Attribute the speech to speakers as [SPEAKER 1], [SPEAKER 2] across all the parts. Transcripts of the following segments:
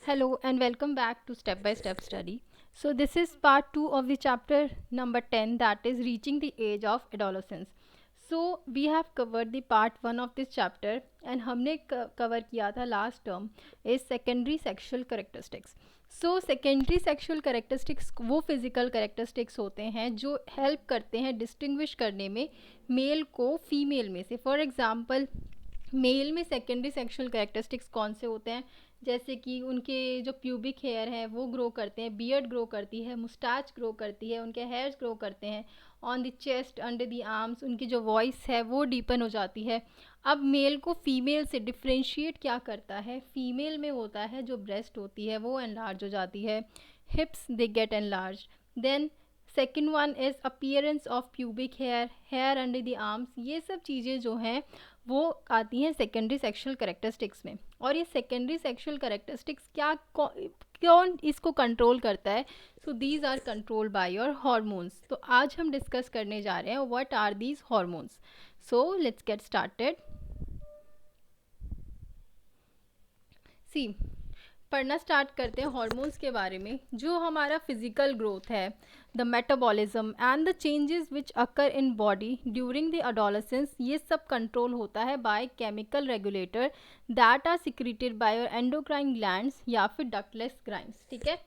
[SPEAKER 1] Hello and welcome back to Step by Step Study. So, this is part 2 of the chapter number 10, that is reaching the age of adolescence. So, we have covered the part 1 of this chapter and हमने cover किया था last term is secondary sexual characteristics. So, secondary sexual characteristics वो physical characteristics होते हैं जो help करते हैं distinguish करने में male को female में से. For example, मेल में सेकेंडरी सेक्सुअल कैरेक्टरिस्टिक्स कौन से होते हैं, जैसे कि उनके जो प्यूबिक हेयर है वो ग्रो करते हैं, बियर्ड ग्रो करती है, मुस्टाच ग्रो करती है, उनके हेयर्स ग्रो करते हैं on the chest, under the arms, उनकी जो वॉइस है वो डीपन हो जाती है. अब मेल को फीमेल से डिफ्रेंशिएट क्या करता है, फीमेल में होता है जो ब्रेस्ट होती है वो एनलार्ज हो जाती है, hips they get enlarge. Then second one is appearance of pubic hair, hair under the arms. ये सब चीज़ें जो हैं वो आती हैं सेकेंडरी सेक्सुअल कैरेक्टरिस्टिक्स में. और ये सेकेंडरी सेक्सुअल कैरेक्टरिस्टिक्स क्या कौन इसको कंट्रोल करता है, so these are controlled by your hormones. तो आज हम डिस्कस करने जा रहे हैं what are these hormones. So let's get started. See, पढ़ना स्टार्ट करते हैं हार्मोन्स के बारे में. जो हमारा फिजिकल ग्रोथ है, the metabolism and the changes which occur in body during the adolescence, ये सब कंट्रोल होता है by chemical regulator that are secreted by your endocrine glands या फिर डक्टलेस ग्लैंड्स. ठीक है.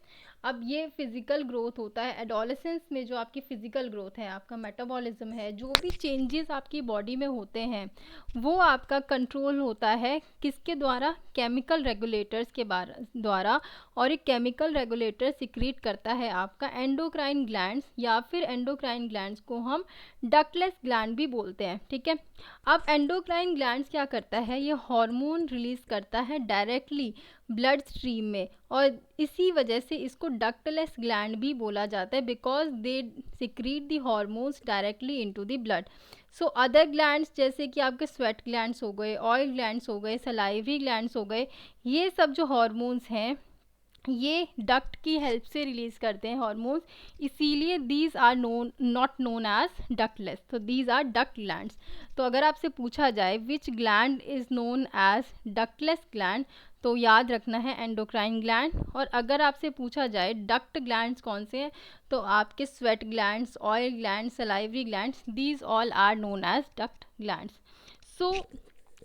[SPEAKER 1] अब ये फिजिकल ग्रोथ होता है एडोलेसेंस में. जो आपकी फिजिकल ग्रोथ है, आपका मेटाबॉलिज्म है, जो भी चेंजेस आपकी बॉडी में होते हैं वो आपका कंट्रोल होता है किसके द्वारा, केमिकल रेगुलेटर्स के द्वारा. और एक केमिकल रेगुलेटर सिक्रीट करता है आपका एंडोक्राइन ग्लैंड्स, या फिर एंडोक्राइन ग्लैंड्स को हम डक्टलेस ग्लैंड भी बोलते हैं. ठीक है. अब एंडोक्राइन ग्लैंड्स क्या करता है, ये हार्मोन रिलीज करता है डायरेक्टली ब्लड स्ट्रीम में, और इसी वजह से इसको डक्टलेस ग्लैंड भी बोला जाता है, because they secrete the hormones directly into the blood. So other glands जैसे कि आपके स्वेट ग्लैंड्स हो गए, ऑयल ग्लैंड्स हो गए, सलाइवरी ग्लैंड्स हो गए, ये सब जो हार्मोन्स हैं ये डक्ट की हेल्प से रिलीज करते हैं हार्मोन्स, इसीलिए these are not known as ductless. तो दीज आर डक्ट ग्लैंड्स. तो अगर आपसे पूछा जाए which gland is known as ductless gland, तो याद रखना है एंडोक्राइन ग्लैंड. और अगर आपसे पूछा जाए डक्ट ग्लैंड्स कौन से हैं, तो आपके sweat glands, oil glands, salivary glands, these all are known as duct glands. So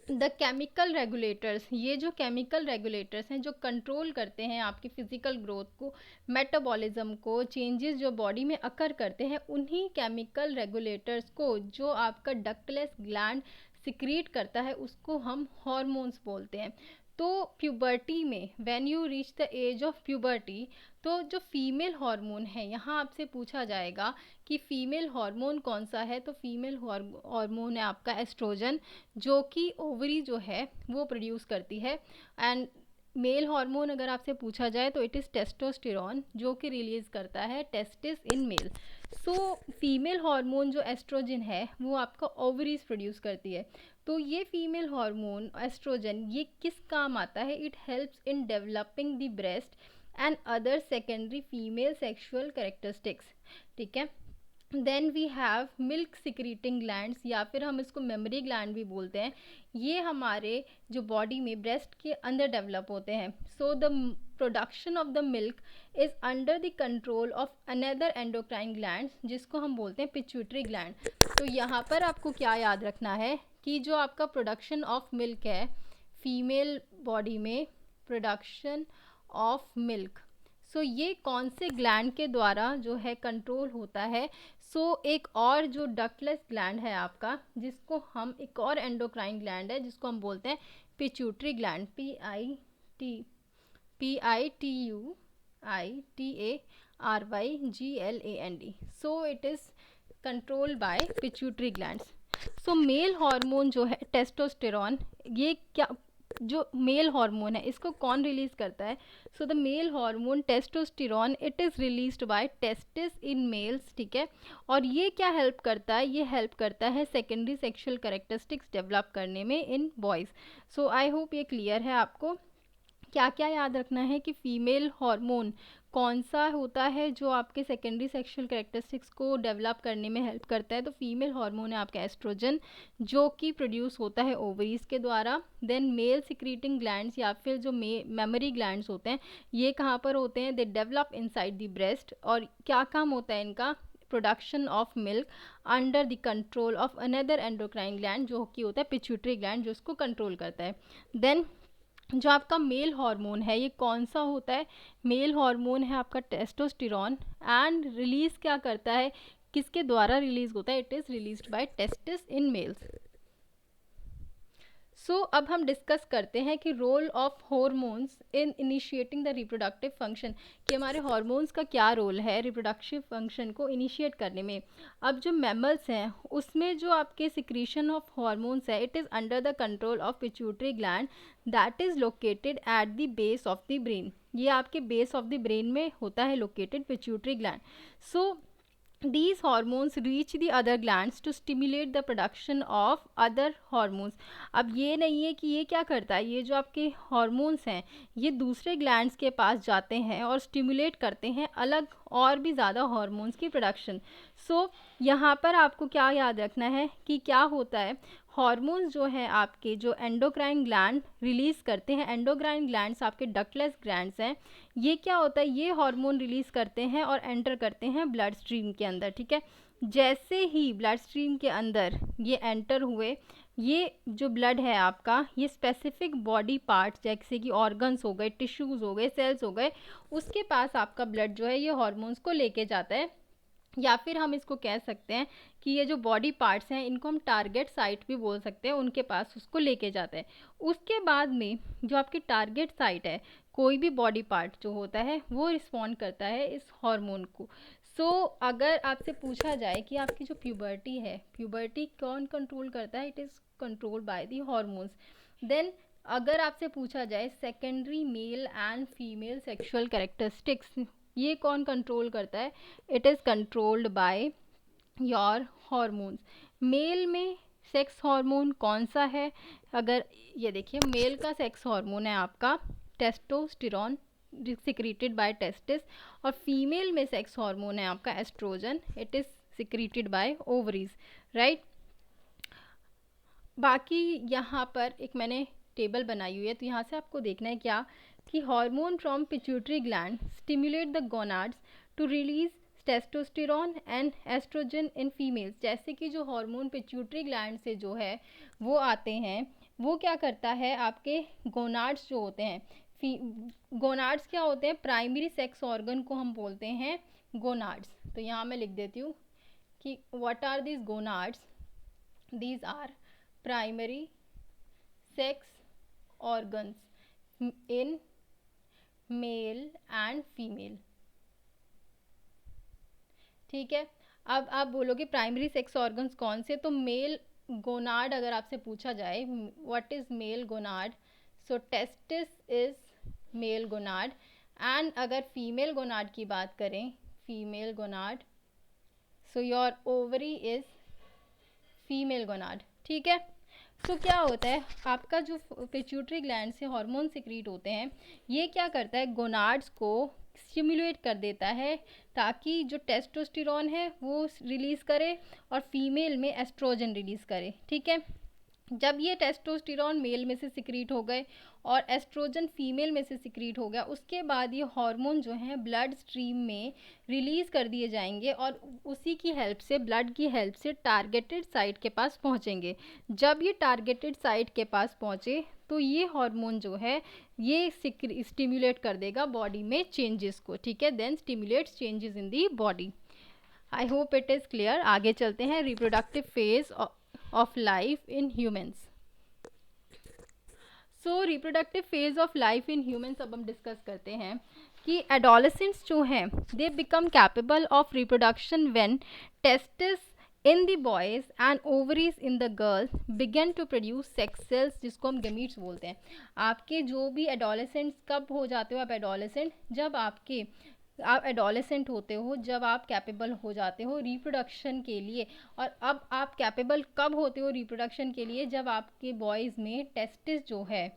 [SPEAKER 1] the chemical regulators, ये जो केमिकल रेगुलेटर्स हैं जो कंट्रोल करते हैं आपकी फिजिकल ग्रोथ को, मेटाबॉलिज्म को, चेंजेस जो बॉडी में अकर करते हैं, उन्हीं केमिकल रेगुलेटर्स को जो आपका डक्टलेस ग्लैंड सिक्रीट करता है उसको हम हॉर्मोन्स बोलते हैं. तो प्यूबर्टी में, when you reach the age of puberty, तो जो फीमेल हार्मोन है, यहाँ आपसे पूछा जाएगा कि फीमेल हार्मोन कौन सा है, तो फीमेल हार्मोन है आपका एस्ट्रोजन, जो कि ओवरी जो है वो प्रोड्यूस करती है. एंड मेल हार्मोन अगर आपसे पूछा जाए तो इट इज़ टेस्टोस्टेरॉन, जो कि रिलीज करता है testis in male. So female hormone जो एस्ट्रोजन है वो आपका ओवरीज प्रोड्यूस करती है. तो ये फीमेल हार्मोन एस्ट्रोजन ये किस काम आता है, it helps in developing the breast and other secondary female sexual characteristics. ठीक है. Then we have milk secreting glands, या फिर हम इसको मेमरी ग्लैंड भी बोलते हैं. ये हमारे जो बॉडी में ब्रेस्ट के अंदर डेवलप होते हैं. So the production of the milk is under the control of another endocrine gland, जिसको हम बोलते हैं पिट्यूटरी ग्लैंड. तो यहाँ पर आपको क्या याद रखना है कि जो आपका प्रोडक्शन ऑफ मिल्क है फीमेल बॉडी में, प्रोडक्शन ऑफ मिल्क, सो ये कौन से ग्लैंड के द्वारा जो है कंट्रोल होता है. सो एक और जो डक्टलेस ग्लैंड है आपका, जिसको हम, एक और एंडोक्राइन ग्लैंड है जिसको हम बोलते हैं pituitary gland, PITUITARYGLAND. So it is controlled bye pituitary glands. So male hormone जो है टेस्टोस्टेरॉन, ये क्या, जो मेल हार्मोन है इसको कौन रिलीज करता है, so the male hormone testosterone it is released by testis in mails. ठीक है. और ये क्या हेल्प करता है, ये हेल्प करता है सेकेंडरी सेक्सुअल कैरेक्टरिस्टिक्स डेवलप करने में इन बॉयज़. सो आई होप ये क्लियर है आपको. क्या क्या याद रखना है कि फीमेल हार्मोन कौन सा होता है जो आपके सेकेंडरी सेक्सुअल कैरेक्टरिस्टिक्स को डेवलप करने में हेल्प करता है। तो फीमेल हार्मोन है आपका एस्ट्रोजन, जो कि प्रोड्यूस होता है ओवरीज के द्वारा। देन मेल सिक्रीटिंग ग्लैंड्स या फिर जो मेमोरी ग्लैंड्स होते हैं, ये कहाँ पर होते हैं, they develop inside the breast. और क्या काम होता है इनका, production of milk under the control of another endocrine gland, जो कि होता है पिट्यूटरी ग्लैंड, जो उसको कंट्रोल करता है। देन जो आपका मेल हार्मोन है ये कौन सा होता है, मेल हार्मोन है आपका टेस्टोस्टेरॉन। एंड रिलीज क्या करता है, किसके द्वारा रिलीज होता है, it is released by testis in males. So अब हम डिस्कस करते हैं कि role of hormones in initiating the reproductive function, कि हमारे हॉर्मोन्स का क्या रोल है रिप्रोडक्टिव फंक्शन को इनिशिएट करने में। अब जो मैमल्स हैं उसमें जो आपके सिक्रीशन ऑफ हॉर्मोन्स है, it is under the control of pituitary gland that is located at the base of the brain. ये आपके बेस ऑफ द ब्रेन में होता है located pituitary gland. So these hormones reach the other glands to stimulate the production of other hormones। अब ये नहीं है कि ये क्या करता है, ये जो आपके hormones हैं ये दूसरे glands के पास जाते हैं और stimulate करते हैं अलग और भी ज़्यादा hormones की production। सो यहाँ पर आपको क्या याद रखना है कि क्या होता है, हॉर्मोन्स जो है आपके जो एंडोक्राइन ग्लैंड रिलीज़ करते हैं, एंडोक्राइन ग्लैंड्स आपके डक्टलेस ग्लैंड्स हैं, ये क्या होता है, ये हार्मोन रिलीज़ करते हैं और एंटर करते हैं ब्लड स्ट्रीम के अंदर। ठीक है, जैसे ही ब्लड स्ट्रीम के अंदर ये एंटर हुए, ये जो ब्लड है आपका ये स्पेसिफिक बॉडी पार्ट्स जैसे कि ऑर्गन्स हो गए, टिश्यूज़ हो गए, सेल्स हो गए, उसके पास आपका ब्लड जो है ये हार्मोन्स को लेके जाता है। या फिर हम इसको कह सकते हैं कि ये जो बॉडी पार्ट्स हैं इनको हम टारगेट साइट भी बोल सकते हैं, उनके पास उसको लेके जाते हैं। उसके बाद में जो आपकी टारगेट साइट है, कोई भी बॉडी पार्ट जो होता है वो रिस्पॉन्ड करता है इस हार्मोन को। सो अगर आपसे पूछा जाए कि आपकी जो प्यूबर्टी है, प्यूबर्टी कौन कंट्रोल करता है, it is control by the hormones. Then अगर आपसे पूछा जाए secondary male and female sexual characteristics, ये कौन कंट्रोल करता है, it is controlled by your hormones. Male में सेक्स हार्मोन कौन सा है, अगर ये देखिए मेल का सेक्स हार्मोन है आपका टेस्टोस्टेरॉन सिक्रीटेड बाय टेस्टिस, और फीमेल में सेक्स हार्मोन है आपका estrogen, it is secreted by ovaries, right. बाकी यहाँ पर एक मैंने टेबल बनाई हुई है, तो यहाँ से आपको देखना है क्या कि hormone from pituitary gland stimulate the gonads to release testosterone and estrogen in females. जैसे कि जो हार्मोन पिट्यूटरी ग्लैंड से जो है वो आते हैं, वो क्या करता है आपके गोनाड्स जो होते हैं, गोनाड्स क्या होते हैं, प्राइमरी सेक्स ऑर्गन को हम बोलते हैं गोनाड्स। तो यहाँ मैं लिख देती हूँ कि what are these gonads, these are primary sex organs in male and female। ठीक है, अब आप बोलोगे प्राइमरी सेक्स ऑर्गन्स कौन से, तो मेल गोनाड अगर आपसे पूछा जाए what is male gonad, so testis is male gonad. And अगर फीमेल गोनाड की बात करें, female gonad, so your ovary is female gonad. ठीक है, तो क्या होता है आपका जो पिट्यूटरी ग्लैंड से हार्मोन सिक्रीट होते हैं, ये क्या करता है गोनाड्स को स्टिमुलेट कर देता है ताकि जो टेस्टोस्टेरॉन है वो रिलीज़ करे और फीमेल में एस्ट्रोजन रिलीज़ करे। ठीक है, जब ये टेस्टोस्टेरॉन मेल में से सिक्रीट हो गए और एस्ट्रोजन फीमेल में से सिक्रीट हो गया, उसके बाद ये हार्मोन जो हैं ब्लड स्ट्रीम में रिलीज़ कर दिए जाएंगे और उसी की हेल्प से, ब्लड की हेल्प से टारगेटेड साइट के पास पहुंचेंगे। जब ये टारगेटेड साइट के पास पहुंचे तो ये हार्मोन जो है ये स्टिमुलेट कर देगा बॉडी में चेंजेस को। ठीक है, then stimulates changes in the body. I hope it is clear. आगे चलते हैं, reproductive phase of life in humans. So reproductive phase of life in humans अब हम डिस्कस करते हैं कि एडोलेसेंट्स जो हैं they become capable of reproduction when testis in the boys and ovaries in the girls begin to produce sex cells, जिसको हम gametes बोलते हैं। आपके जो भी एडोलेसेंट्स कब हो जाते हो आप एडोलेसेंट, जब आप एडोलेसेंट होते हो, जब आप कैपेबल हो जाते हो रिप्रोडक्शन के लिए। और अब आप कैपेबल कब होते हो रिप्रोडक्शन के लिए, जब आपके बॉयज़ में टेस्टिस जो है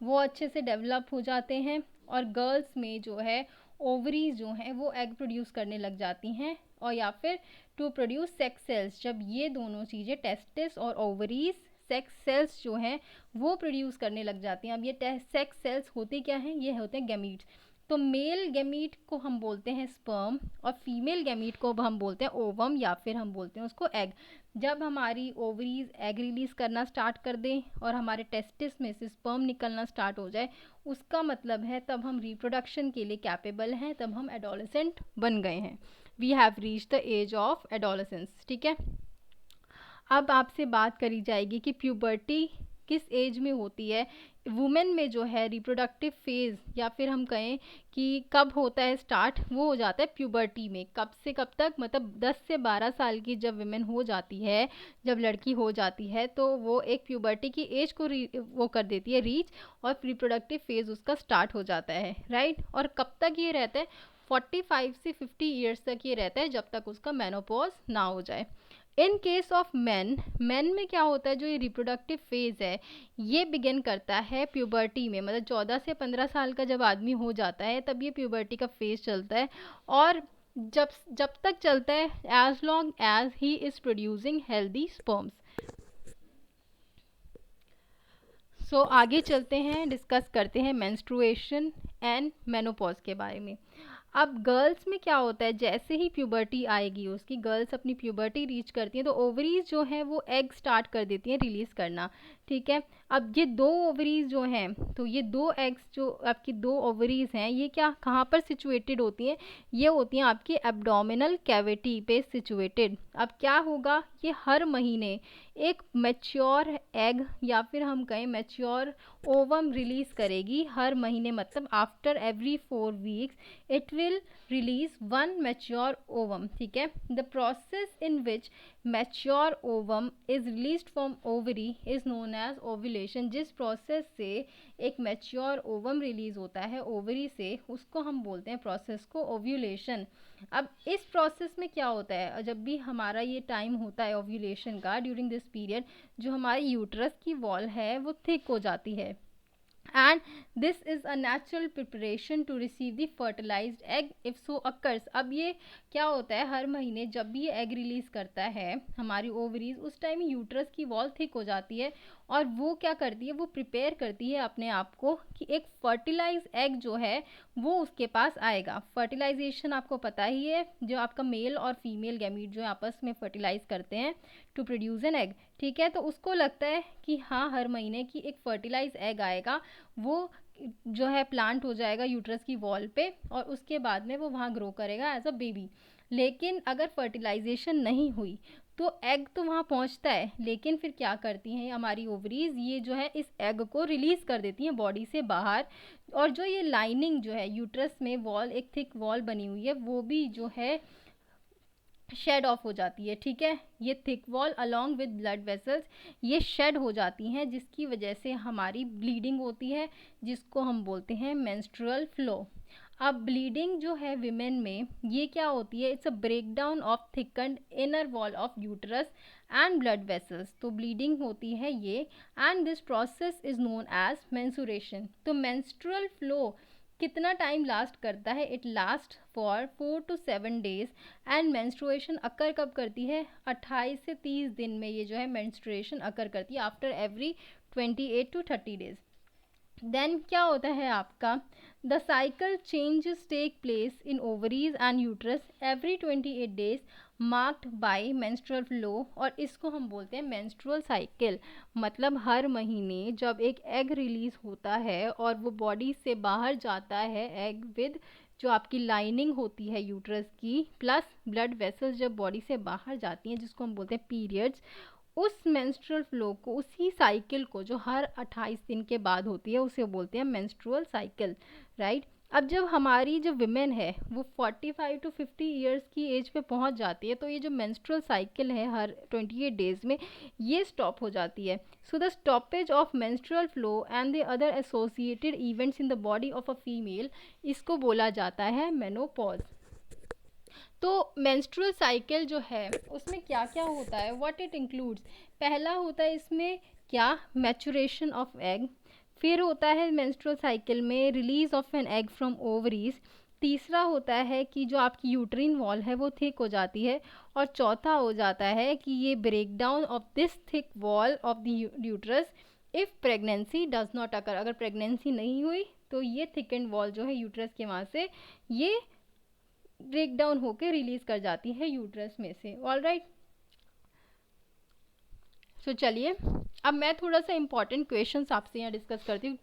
[SPEAKER 1] वो अच्छे से डेवलप हो जाते हैं, और गर्ल्स में जो है ओवरीज जो हैं वो एग प्रोड्यूस करने लग जाती हैं, और या फिर टू प्रोड्यूस सेक्स सेल्स, जब ये दोनों चीज़ें टेस्टिस और ओवरीज सेक्स सेल्स जो हैं वो प्रोड्यूस करने लग जाती हैं। अब ये सेक्स सेल्स होते क्या हैं, ये होते हैं गैमीट्स। तो मेल गैमीट को हम बोलते हैं स्पर्म, और फीमेल गैमीट को हम बोलते हैं ओवम, या फिर हम बोलते हैं उसको एग। जब हमारी ओवरीज एग रिलीज करना स्टार्ट कर दें और हमारे टेस्टिस में से स्पर्म निकलना स्टार्ट हो जाए, उसका मतलब है तब हम रिप्रोडक्शन के लिए कैपेबल हैं, तब हम एडोलेसेंट बन गए हैं। We have reach the age of adolescence. ठीक है, अब आपसे बात करी जाएगी कि प्यूबर्टी किस एज में होती है। वुमेन में जो है रिप्रोडक्टिव फेज़, या फिर हम कहें कि कब होता है स्टार्ट, वो हो जाता है प्यूबर्टी में। कब से कब तक, मतलब 10 से 12 साल की जब वुमेन हो जाती है, जब लड़की हो जाती है, तो वो एक प्यूबर्टी की एज को वो कर देती है रीच, और रिप्रोडक्टिव फेज़ उसका स्टार्ट हो जाता है, राइट। और कब तक ये रहता है, 45 से 50 ईयर्स तक ये रहता है, जब तक उसका मेनोपॉज ना हो जाए। इन केस ऑफ मैन में क्या होता है, जो ये रिप्रोडक्टिव फेज़ है ये बिगिन करता है प्यूबर्टी में, मतलब 14 से 15 साल का जब आदमी हो जाता है तब ये प्यूबर्टी का फेज़ चलता है, और जब जब तक चलता है as long as he is producing healthy sperms. So आगे चलते हैं, डिस्कस करते हैं मेंस्ट्रुएशन एंड मेनोपॉज के बारे में। अब गर्ल्स में क्या होता है, जैसे ही प्यूबर्टी आएगी उसकी, गर्ल्स अपनी प्यूबर्टी रीच करती हैं तो ओवरीज जो हैं वो एग स्टार्ट कर देती हैं रिलीज़ करना। ठीक है, अब ये दो ओवरीज जो हैं, तो ये दो एग्स जो आपकी दो ओवरीज हैं, ये क्या कहाँ पर सिचुएटेड होती हैं, ये होती हैं आपकी एब्डोमिनल कैविटी पे सिचुएटेड। अब क्या होगा, ये हर महीने एक मैच्योर एग, या फिर हम कहें मैच्योर ओवम रिलीज़ करेगी हर महीने, मतलब after every 4 weeks it will release one mature ovum। ठीक है, the process in which mature ovum is released from ovary is known as ovulation। जिस प्रोसेस से एक mature ovum रिलीज होता है ओवरी से, उसको हम बोलते हैं प्रोसेस को ओव्यूलेशन। अब इस प्रोसेस में क्या होता है, जब भी हमारा ये टाइम होता है ओव्यूलेशन का, ड्यूरिंग दिस पीरियड जो हमारी यूट्रस की वॉल है वो थिक हो जाती है, and this is a natural preparation to receive the fertilized egg if so occurs। अब ये क्या होता है, हर महीने जब भी ये एग रिलीज करता है हमारी ओवरीज, उस टाइम यूट्रस की वॉल थिक हो जाती है, और वो क्या करती है, वो प्रिपेयर करती है अपने आप को कि एक फर्टिलाइज एग जो है वो उसके पास आएगा। फर्टिलाइजेशन आपको पता ही है, जो आपका मेल और फीमेल गैमीट जो आपस में फर्टिलाइज करते हैं टू प्रोड्यूस एन एग। ठीक है, तो उसको लगता है कि हाँ हर महीने की एक फर्टिलाइज एग आएगा, वो जो है प्लांट हो जाएगा यूट्रस की वॉल पे, और उसके बाद में वो वहाँ ग्रो करेगा एज अ बेबी। लेकिन अगर फर्टिलाइजेशन नहीं हुई तो एग तो वहाँ पहुँचता है, लेकिन फिर क्या करती हैं हमारी ओवरीज, ये जो है इस एग को रिलीज़ कर देती हैं बॉडी से बाहर, और जो ये लाइनिंग जो है यूट्रस में वॉल, एक थिक वॉल बनी हुई है, वो भी जो है शेड ऑफ हो जाती है। ठीक है, ये thick wall along with blood vessels ये शेड हो जाती हैं, जिसकी वजह से हमारी ब्लीडिंग होती है, जिसको हम बोलते हैं मेंस्ट्रुअल फ्लो। अब ब्लीडिंग जो है विमेन में ये क्या होती है, it's a break down of thickened inner wall of uterus and blood vessels. तो ब्लीडिंग होती है ये, and this process is known as menstruation. तो मेंस्ट्रुअल फ्लो कितना टाइम लास्ट करता है, it last for 4 to 7 days. And menstruation occur कब करती है, 28 से 30 दिन में ये जो है मेंस्ट्रुएशन अकर करती है, after every 28 to 30 days. Then क्या होता है आपका, the cycle changes take place in ovaries and uterus every 28 days marked by menstrual flow, और इसको हम बोलते हैं मेंस्ट्रुअल साइकिल। मतलब हर महीने जब एक एग रिलीज होता है और वो बॉडी से बाहर जाता है, एग विद जो आपकी लाइनिंग होती है यूट्रस की प्लस ब्लड वेसल्स जब बॉडी से बाहर जाती हैं, जिसको हम बोलते हैं पीरियड्स, उस मेंस्ट्रुअल फ्लो को, उसी साइकिल को जो हर 28 दिन के बाद होती है, उसे बोलते हैं मेंस्ट्रुअल साइकिल, राइट। अब जब हमारी जो विमेन है वो 45 to 50 ईयर्स की एज पे पहुंच जाती है, तो ये जो मेंस्ट्रुअल साइकिल है हर 28 डेज में ये स्टॉप हो जाती है। So the stoppage of menstrual flow and the other associated events in the body of a female, इसको बोला जाता है मेनोपॉज। तो मेंस्ट्रुअल साइकिल जो है उसमें क्या क्या होता है, व्हाट इट इंक्लूड्स, पहला होता है इसमें क्या, मैचुरेशन ऑफ एग, फिर होता है मेंस्ट्रुअल साइकिल में release of an egg from ovaries. तीसरा होता है कि जो आपकी यूट्रिन वॉल है वो थिक हो जाती है। और चौथा हो जाता है कि ये break down of this thick wall of the uterus if pregnancy does not occur. अगर प्रेगनेंसी नहीं हुई तो ये थिकेंड वॉल जो है यूट्रस के वहाँ से ये ब्रेक डाउन होकर रिलीज कर जाती है यूट्रस में से। ऑल राइट, सो चलिए अब मैं थोड़ा सा इम्पॉर्टेंट क्वेश्चंस आपसे यहाँ डिस्कस करती हूँ।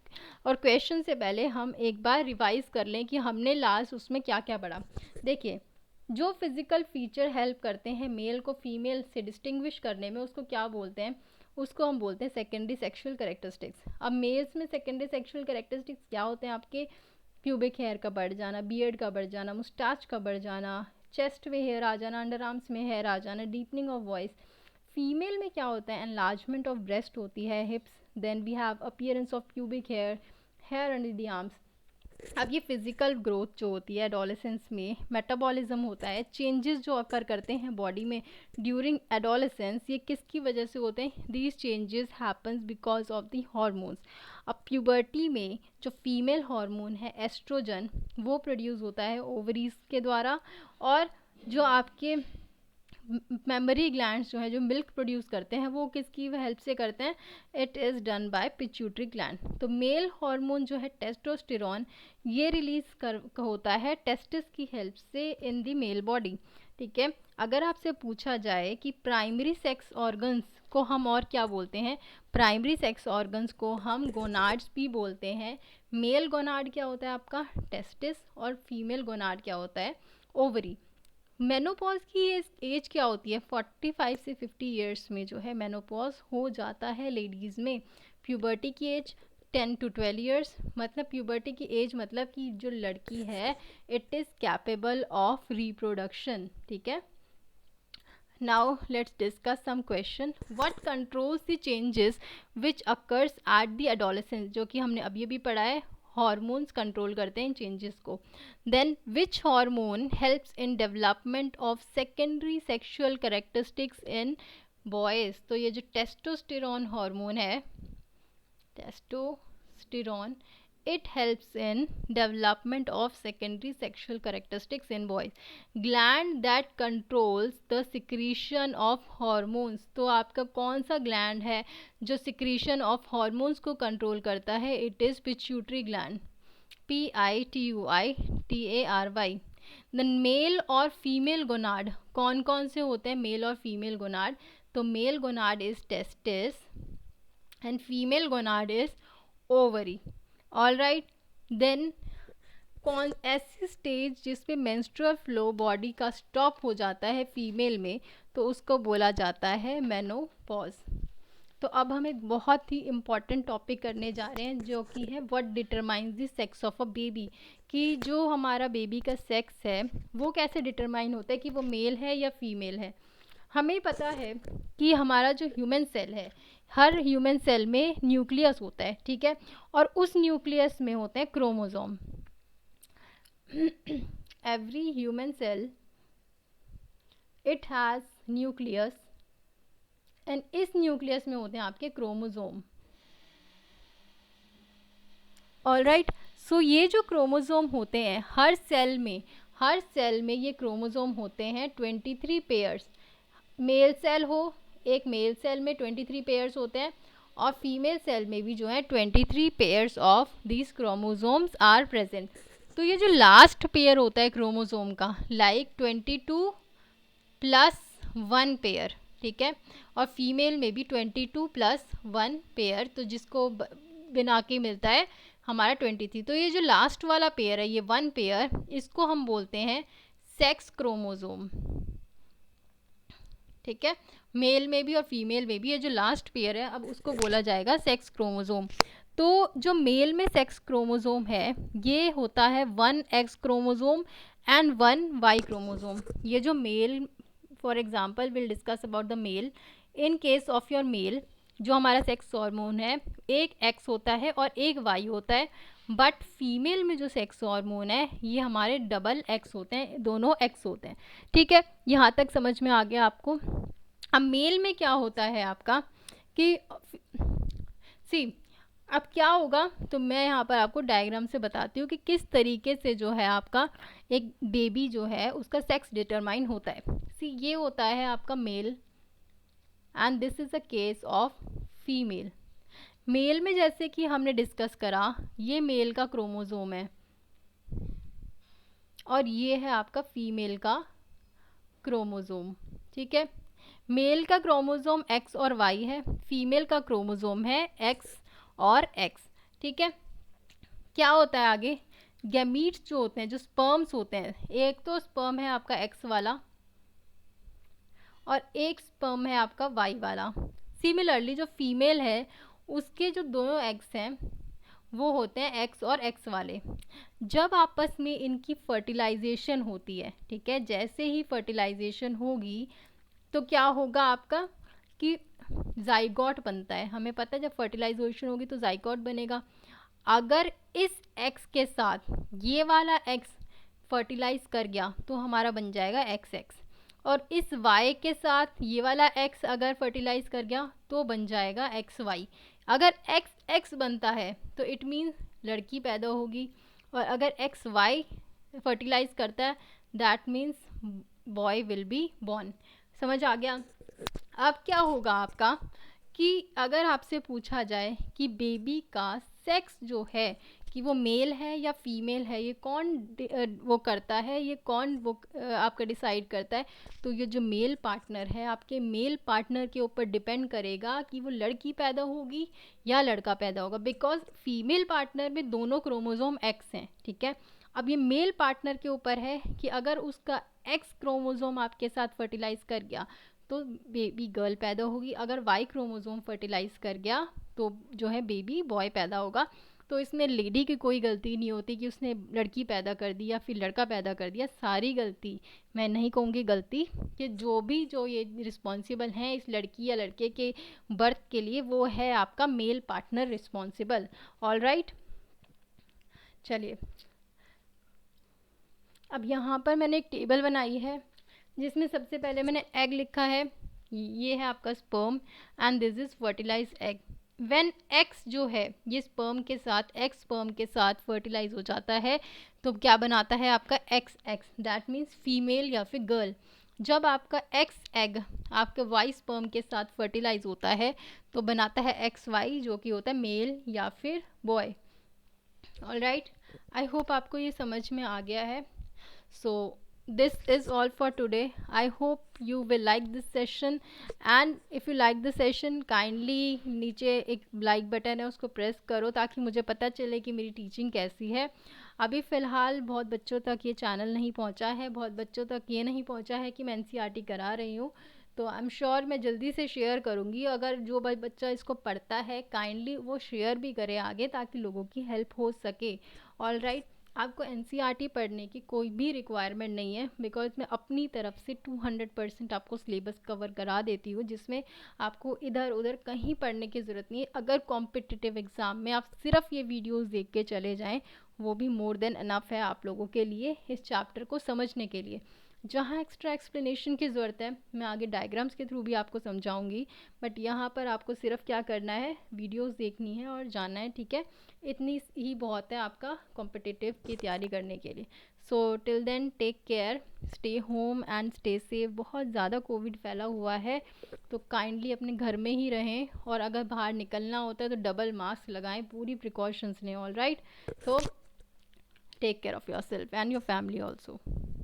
[SPEAKER 1] और क्वेश्चन से पहले हम एक बार रिवाइज कर लें कि हमने लास्ट उसमें क्या क्या पढ़ा। देखिए, जो फिजिकल फीचर हेल्प करते हैं मेल को फीमेल से डिस्टिंग्विश करने में उसको क्या बोलते हैं, उसको हम बोलते हैं सेकेंडरी सेक्सुअल कैरेक्टरिस्टिक्स। अब मेल्स में सेकेंडरी सेक्सुअल कैरेक्टरिस्टिक्स क्या होते हैं आपके, प्यूबिक हेयर का बढ़ जाना, बियर्ड का बढ़ जाना, मुस्टाच का बढ़ जाना, चेस्ट में हेयर आ जाना, अंडर आर्म्स में हेयर आ जाना, डीपनिंग ऑफ वॉइस। फीमेल में क्या होता है, एनलार्जमेंट ऑफ ब्रेस्ट होती है, hips, then we have appearance of pubic hair, hair under the arms. अब ये फिजिकल ग्रोथ जो होती है एडोलेसेंस में, मेटाबॉलिज्म होता है, चेंजेस जो अकर करते हैं बॉडी में ड्यूरिंग एडोलेसेंस, ये किसकी वजह से होते हैं, these changes happens because of the hormones. अब प्यूबर्टी में जो फीमेल हार्मोन है एस्ट्रोजन वो प्रोड्यूस होता है ओवरीज के द्वारा। और जो आपके मेमोरी ग्लैंड्स जो है जो मिल्क प्रोड्यूस करते हैं वो किसकी हेल्प से करते हैं, it is done by pituitary gland. तो मेल हार्मोन जो है टेस्टोस्टेरोन ये रिलीज कर होता है टेस्टिस की हेल्प से इन द मेल बॉडी। ठीक है, अगर आपसे पूछा जाए कि प्राइमरी सेक्स ऑर्गन्स को हम और क्या बोलते हैं, प्राइमरी सेक्स ऑर्गन्स को हम गोनाड्स भी बोलते हैं। मेल गोनाड क्या होता है आपका टेस्टिस, और फीमेल गोनाड क्या होता है ओवरी। मेनोपॉज की एज क्या होती है, 45 से 50 इयर्स में जो है मेनोपॉज हो जाता है लेडीज़ में। प्यूबर्टी की एज 10 to 12 इयर्स, मतलब प्यूबर्टी की एज मतलब कि जो लड़की है it is capable of reproduction. ठीक है, now let's discuss some question. What controls the changes which occurs at the adolescence, जो कि हमने अभी अभी पढ़ा है, हॉर्मोन्स कंट्रोल करते हैं इन चेंजेस को। Then which hormone helps in development of secondary sexual characteristics in boys. तो ये जो टेस्टोस्टेरोन हार्मोन है, testosterone, it helps in development of secondary sexual characteristics in boys. Gland that controls the secretion of hormones, तो आपका कौन सा gland है जो secretion of hormones को कंट्रोल करता है, it is pituitary gland, pituitary। Then male और फीमेल गोनाड कौन कौन से होते हैं, मेल और फीमेल गोनाड, तो male gonad is testis and female gonad is ovary. All right, then कौन ऐसी स्टेज जिसपे मेंस्ट्रुअल फ्लो बॉडी का स्टॉप हो जाता है फीमेल में, तो उसको बोला जाता है मेनोपॉज। तो अब हम एक बहुत ही इम्पॉर्टेंट टॉपिक करने जा रहे हैं जो कि है what determines the sex of a baby, कि जो हमारा बेबी का सेक्स है वो कैसे डिटरमाइन होता है कि वो मेल है या फीमेल है। हमें पता है कि हमारा जो ह्यूमन सेल है, हर ह्यूमन सेल में न्यूक्लियस होता है, ठीक है, और उस न्यूक्लियस में होते हैं chromosome. Every human cell it has nucleus and इस न्यूक्लियस में होते हैं आपके क्रोमोसोम। ऑल राइट, सो ये जो क्रोमोसोम होते हैं हर सेल में ये क्रोमोसोम होते हैं 23 पेयर्स। मेल सेल हो, एक मेल सेल में 23 पेयर्स होते हैं, और फीमेल सेल में भी जो है 23 pairs of these chromosomes are present. तो ये जो लास्ट पेयर होता है क्रोमोसोम का, लाइक 22 प्लस 1 पेयर, ठीक है, और फीमेल में भी 22 प्लस 1 पेयर, तो जिसको बिना के मिलता है हमारा 23। तो ये जो लास्ट वाला पेयर है, ये 1 पेयर, इसको हम बोलते हैं सेक्स क्रोमोसोम। ठीक है, मेल में भी और फीमेल में भी ये जो लास्ट पेयर है अब उसको बोला जाएगा सेक्स क्रोमोसोम। तो जो मेल में सेक्स क्रोमोसोम है ये होता है 1 X chromosome and 1 Y chromosome. ये जो male, for example will discuss about the male, in case of your male जो हमारा सेक्स हार्मोन है एक एक्स होता है और एक वाई होता है, बट फीमेल में जो सेक्स हार्मोन है ये हमारे डबल एक्स होते हैं, दोनों एक्स होते हैं। ठीक है, यहाँ तक समझ में आ गया आपको। अब मेल में क्या होता है आपका कि सी अब क्या होगा, तो मैं यहाँ पर आपको डायग्राम से बताती हूँ कि किस तरीके से जो है आपका एक बेबी जो है उसका सेक्स डिटरमाइन होता है। सी ये होता है आपका male and this is a case of female. Male में जैसे कि हमने डिस्कस करा, ये मेल का क्रोमोसोम है और ये है आपका फीमेल का क्रोमोसोम। ठीक है, मेल का क्रोमोसोम एक्स और वाई है, फीमेल का क्रोमोसोम है एक्स और एक्स। ठीक है, क्या होता है आगे, गैमीट्स जो होते हैं, जो स्पर्म्स होते हैं, एक तो स्पर्म है आपका एक्स वाला और एक स्पर्म है आपका वाई वाला। सिमिलरली जो फीमेल है उसके जो दोनों एग्स हैं वो होते हैं एक्स और एक्स वाले। जब आपस में इनकी फर्टिलाइजेशन होती है, ठीक है, जैसे ही फर्टिलाइजेशन होगी तो क्या होगा आपका कि जाइगोट बनता है। हमें पता है जब फर्टिलाइजेशन होगी तो जाइगोट बनेगा। अगर इस एक्स के साथ ये वाला एक्स फर्टिलाइज कर गया तो हमारा बन जाएगा एक्स एक्स, और इस वाई के साथ ये वाला एक्स अगर फर्टिलाइज कर गया तो बन जाएगा एक्स वाई। अगर एक्स एक्स बनता है तो इट मीन्स लड़की पैदा होगी, और अगर एक्स वाई फर्टिलाइज करता है that means boy will be born. समझ आ गया। अब क्या होगा आपका कि अगर आपसे पूछा जाए कि बेबी का सेक्स जो है कि वो मेल है या फीमेल है, ये कौन वो करता है, ये कौन वो आपका डिसाइड करता है, तो ये जो मेल पार्टनर है आपके मेल पार्टनर के ऊपर डिपेंड करेगा कि वो लड़की पैदा होगी या लड़का पैदा होगा, बिकॉज फीमेल पार्टनर में दोनों क्रोमोसोम एक्स हैं। ठीक है, अब ये मेल पार्टनर के ऊपर है कि अगर उसका एक्स क्रोमोसोम आपके साथ फर्टिलाइज कर गया तो बेबी गर्ल पैदा होगी, अगर वाई क्रोमोसोम फर्टिलाइज कर गया तो जो है बेबी बॉय पैदा होगा। तो इसमें लेडी की कोई गलती नहीं होती कि उसने लड़की पैदा कर दी या फिर लड़का पैदा कर दिया। सारी गलती, मैं नहीं कहूँगी गलती, कि जो ये रिस्पॉन्सिबल हैं इस लड़की या लड़के के बर्थ के लिए वो है आपका male partner responsible. All right, चलिए अब यहाँ पर मैंने एक टेबल बनाई है जिसमें सबसे पहले मैंने एग लिखा है, ये है आपका sperm and this is fertilize egg. When x जो है ये स्पर्म के साथ एक्स स्पर्म के साथ फर्टिलाइज हो जाता है तो क्या बनाता है आपका x x, that means female या फिर गर्ल। जब आपका एक्स एग आपके वाई स्पर्म के साथ फर्टिलाइज होता है तो बनाता है एक्स वाई जो कि होता है मेल या फिर boy. All right, I hope आपको ये समझ में आ गया है। So this is all for today. I hope you will like this session, and if you like the session kindly नीचे एक like बटन है उसको प्रेस करो ताकि मुझे पता चले कि मेरी टीचिंग कैसी है। अभी फ़िलहाल बहुत बच्चों तक ये चैनल नहीं पहुंचा है, बहुत बच्चों तक ये नहीं पहुंचा है कि मैं एनसीईआरटी करा रही हूँ, तो आई एम श्योर मैं जल्दी से शेयर करूँगी। अगर जो बच्चा इसको पढ़ता है काइंडली वो शेयर भी करे आगे ताकि लोगों की हेल्प हो सके। ऑल राइट, आपको एनसीईआरटी पढ़ने की कोई भी रिक्वायरमेंट नहीं है, बिकॉज मैं अपनी तरफ से 200% आपको सिलेबस कवर करा देती हूँ, जिसमें आपको इधर उधर कहीं पढ़ने की ज़रूरत नहीं है। अगर कॉम्पिटिटिव एग्ज़ाम में आप सिर्फ ये वीडियोस देख के चले जाएं वो भी मोर देन इनफ है आप लोगों के लिए इस चैप्टर को समझने के लिए। जहाँ एक्स्ट्रा एक्सप्लेनेशन की ज़रूरत है मैं आगे डायग्राम्स के थ्रू भी आपको समझाऊंगी, बट यहाँ पर आपको सिर्फ क्या करना है, वीडियोस देखनी है और जानना है। ठीक है, इतनी ही बहुत है आपका कॉम्पिटिटिव की तैयारी करने के लिए। So till then take care, stay home and stay safe. बहुत ज़्यादा कोविड फैला हुआ है तो काइंडली अपने घर में ही रहें, और अगर बाहर निकलना होता है तो डबल मास्क लगाएं, पूरी प्रिकॉशंस लें। All right, so take care of your self and your family also.